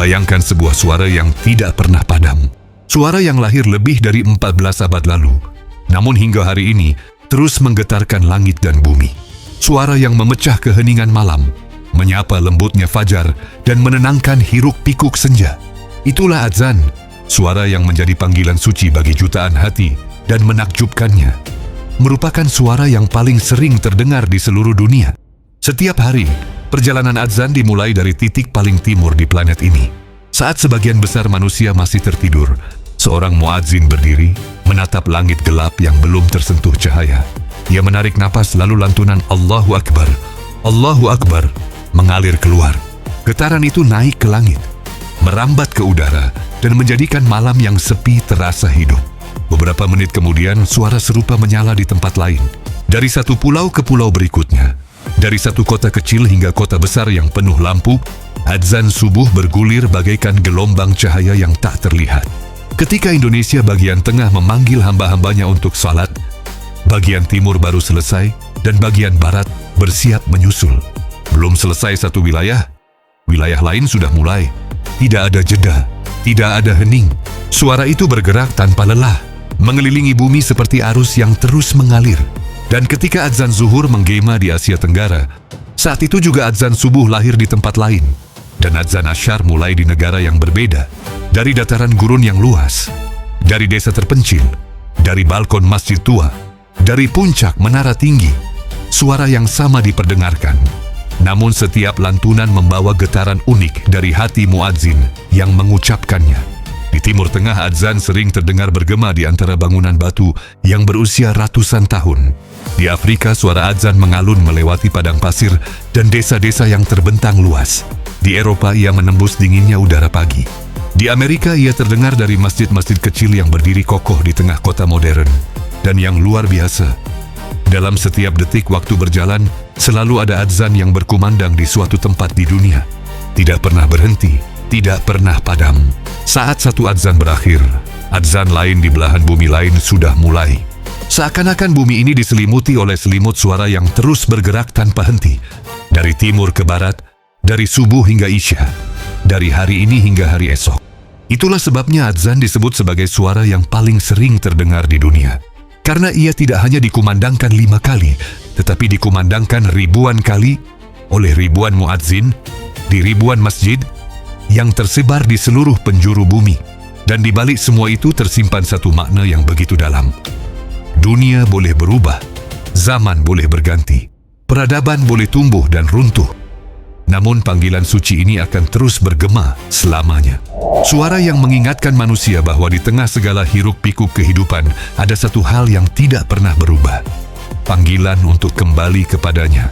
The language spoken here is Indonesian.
Bayangkan sebuah suara yang tidak pernah padam. Suara yang lahir lebih dari 14 abad lalu, namun hingga hari ini terus menggetarkan langit dan bumi. Suara yang memecah keheningan malam, menyapa lembutnya fajar, dan menenangkan hiruk-pikuk senja. Itulah azan, suara yang menjadi panggilan suci bagi jutaan hati dan menakjubkannya. Merupakan suara yang paling sering terdengar di seluruh dunia. Setiap hari, perjalanan azan dimulai dari titik paling timur di planet ini. Saat sebagian besar manusia masih tertidur, seorang muadzin berdiri, menatap langit gelap yang belum tersentuh cahaya. Ia menarik napas lalu lantunan Allahu Akbar, Allahu Akbar mengalir keluar. Getaran itu naik ke langit, merambat ke udara, dan menjadikan malam yang sepi terasa hidup. Beberapa menit kemudian, suara serupa menyala di tempat lain. Dari satu pulau ke pulau berikutnya, dari satu kota kecil hingga kota besar yang penuh lampu, azan subuh bergulir bagaikan gelombang cahaya yang tak terlihat. Ketika Indonesia bagian tengah memanggil hamba-hambanya untuk salat, bagian timur baru selesai dan bagian barat bersiap menyusul. Belum selesai satu wilayah, wilayah lain sudah mulai. Tidak ada jeda, tidak ada hening. Suara itu bergerak tanpa lelah, mengelilingi bumi seperti arus yang terus mengalir. Dan ketika azan zuhur menggema di Asia Tenggara, saat itu juga azan subuh lahir di tempat lain. Dan azan asyar mulai di negara yang berbeda, dari dataran gurun yang luas, dari desa terpencil, dari balkon masjid tua, dari puncak menara tinggi. Suara yang sama diperdengarkan, namun setiap lantunan membawa getaran unik dari hati muadzin yang mengucapkannya. Di Timur Tengah, azan sering terdengar bergema di antara bangunan batu yang berusia ratusan tahun. Di Afrika, suara azan mengalun melewati padang pasir dan desa-desa yang terbentang luas. Di Eropa, ia menembus dinginnya udara pagi. Di Amerika, ia terdengar dari masjid-masjid kecil yang berdiri kokoh di tengah kota modern. Dan yang luar biasa, dalam setiap detik waktu berjalan, selalu ada azan yang berkumandang di suatu tempat di dunia. Tidak pernah berhenti, tidak pernah padam. Saat satu azan berakhir, azan lain di belahan bumi lain sudah mulai. Seakan-akan bumi ini diselimuti oleh selimut suara yang terus bergerak tanpa henti. Dari timur ke barat, dari subuh hingga isya, dari hari ini hingga hari esok. Itulah sebabnya azan disebut sebagai suara yang paling sering terdengar di dunia. Karena ia tidak hanya dikumandangkan 5 kali, tetapi dikumandangkan ribuan kali oleh ribuan muadzin di ribuan masjid yang tersebar di seluruh penjuru bumi. Dan di balik semua itu tersimpan satu makna yang begitu dalam. Dunia boleh berubah, zaman boleh berganti, peradaban boleh tumbuh dan runtuh. Namun panggilan suci ini akan terus bergema selamanya. Suara yang mengingatkan manusia bahwa di tengah segala hiruk-pikuk kehidupan ada satu hal yang tidak pernah berubah. Panggilan untuk kembali kepadanya.